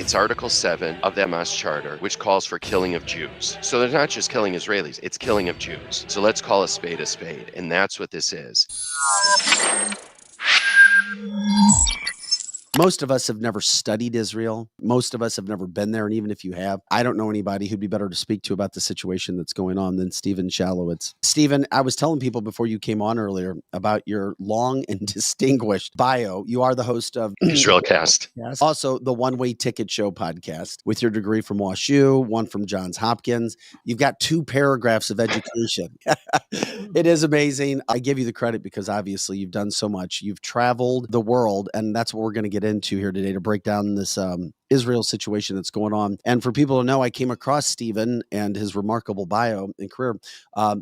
It's Article 7 of the Hamas Charter, which calls for killing of Jews. So they're not just killing Israelis, it's killing of Jews. So let's call a spade, and that's what this is. Most of us have never studied Israel. Most of us have never been there. And even if you have, I don't know anybody who'd be better to speak to about the situation that's going on than Steven Shalowitz. Steven, I was telling people before you came on earlier about your long and distinguished bio. You are the host of Israelcast. Yes. Also, the One Way Ticket Show podcast with your degree from WashU, one from Johns Hopkins. You've got 2 paragraphs of education. It is amazing. I give you the credit because obviously you've done so much. You've traveled the world, and that's what we're going to get into here today to break down this Israel situation that's going on. And for people to know, I came across Steven and his remarkable bio and career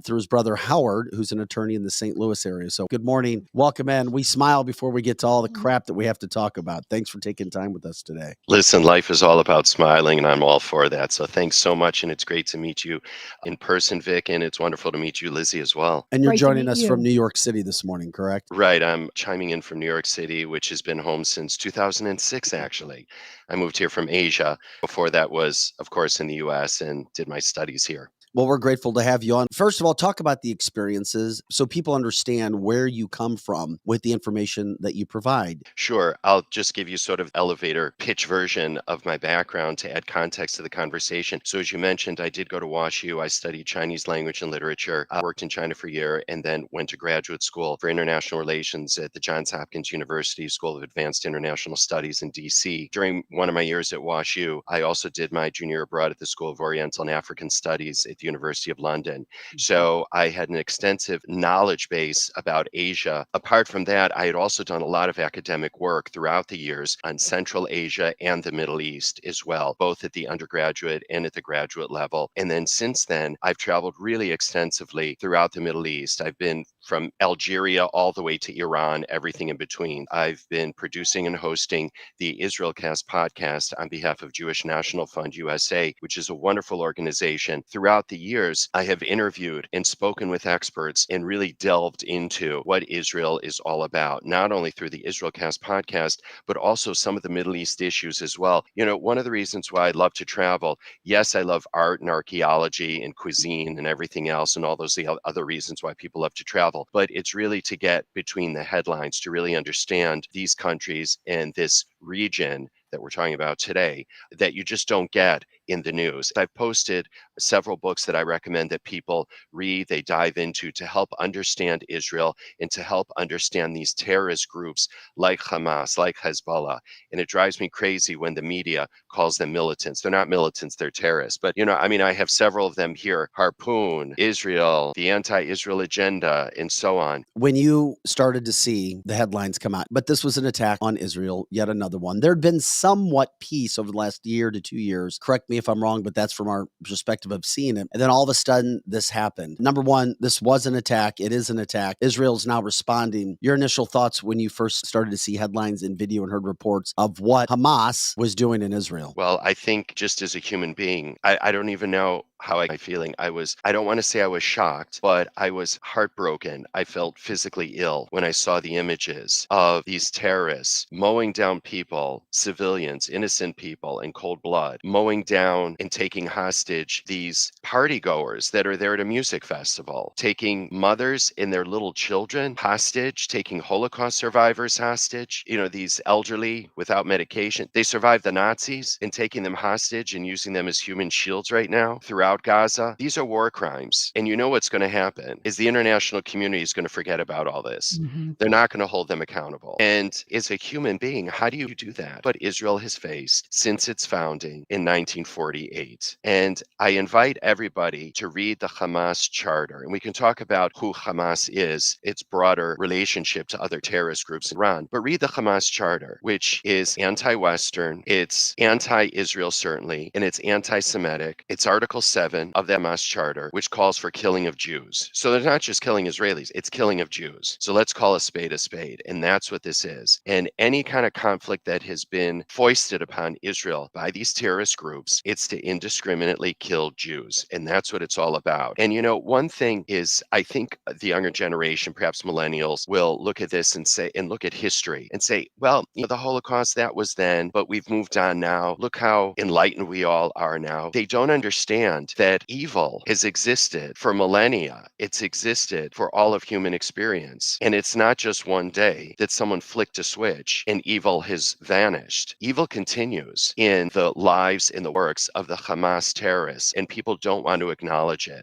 through his brother Howard, who's an attorney in the St. Louis area. So good morning. Welcome in. We smile before we get to all the crap that we have to talk about. Thanks for taking time with us today. Listen, life is all about smiling, and I'm all for that. So thanks so much, and it's great to meet you in person, Vic, and it's wonderful to meet you, Lizzie, as well. And you're joining us from New York City this morning, correct? Right. I'm chiming in from New York City, which has been home since 2006, actually. I moved here from Asia. Before that was, of course, in the U.S. and did my studies here. Well, we're grateful to have you on. First of all, talk about the experiences so people understand where you come from with the information that you provide. Sure. I'll just give you sort of elevator pitch version of my background to add context to the conversation. So as you mentioned, I did go to WashU. I studied Chinese language and literature. I worked in China for a year and then went to graduate school for international relations at the Johns Hopkins University School of Advanced International Studies in DC. During one of my years at WashU, I also did my junior abroad at the School of Oriental and African Studies at the University of London. So I had an extensive knowledge base about Asia. Apart from that, I had also done a lot of academic work throughout the years on Central Asia and the Middle East as well, both at the undergraduate and at the graduate level. And then since then, I've traveled really extensively throughout the Middle East. I've been from Algeria all the way to Iran, everything in between. I've been producing and hosting the Israelcast podcast on behalf of Jewish National Fund USA, which is a wonderful organization. Throughout the years, I have interviewed and spoken with experts and really delved into what Israel is all about, not only through the Israelcast podcast, but also some of the Middle East issues as well. You know, one of the reasons why I love to travel, yes, I love art and archaeology and cuisine and everything else and all those other reasons why people love to travel, but it's really to get between the headlines to really understand these countries and this region that we're talking about today that you just don't get in the news. I've posted several books that I recommend that people read, they dive into to help understand Israel and to help understand these terrorist groups like Hamas, like Hezbollah. And it drives me crazy when the media calls them militants. They're not militants, they're terrorists. But, you know, I mean, I have several of them here: Harpoon, Israel, the anti-Israel agenda, and so on. When you started to see the headlines come out, but this was an attack on Israel, yet another one. There'd been somewhat peace over the last year to 2 years. Correct me if I'm wrong, but that's from our perspective of seeing it. And then all of a sudden, this happened. Number one, this was an attack. It is an attack. Israel's now responding. Your initial thoughts when you first started to see headlines and video and heard reports of what Hamas was doing in Israel? Well, I think just as a human being, I don't even know how I'm feeling. I don't want to say I was shocked, but I was heartbroken. I felt physically ill when I saw the images of these terrorists mowing down people, civilians, innocent people in cold blood, mowing down and taking hostage these party goers that are there at a music festival, taking mothers and their little children hostage, taking Holocaust survivors hostage, you know, these elderly without medication. They survived the Nazis, and taking them hostage and using them as human shields right now throughout Gaza. These are war crimes. And you know what's going to happen is the international community is going to forget about all this. They're not going to hold them accountable. And as a human being, how do you do that? But Israel has faced since its founding in 1948. And I invite everybody to read the Hamas Charter. And we can talk about who Hamas is, its broader relationship to other terrorist groups in Iran. But read the Hamas Charter, which is anti-Western, it's anti-Israel certainly, and it's anti-Semitic. It's Article 7 of the Hamas Charter, which calls for killing of Jews. So they're not just killing Israelis, it's killing of Jews. So let's call a spade, and that's what this is. And any kind of conflict that has been foisted upon Israel by these terrorist groups Jews. It's to indiscriminately kill Jews. And that's what it's all about. And one thing is, I think the younger generation, perhaps millennials, will look at this and say, and look at history and say, well, the Holocaust, that was then, but we've moved on now. Look how enlightened we all are now. They don't understand that evil has existed for millennia. It's existed for all of human experience. And it's not just one day that someone flicked a switch and evil has vanished. Evil continues in the lives, in the works of the Hamas terrorists, and people don't want to acknowledge it.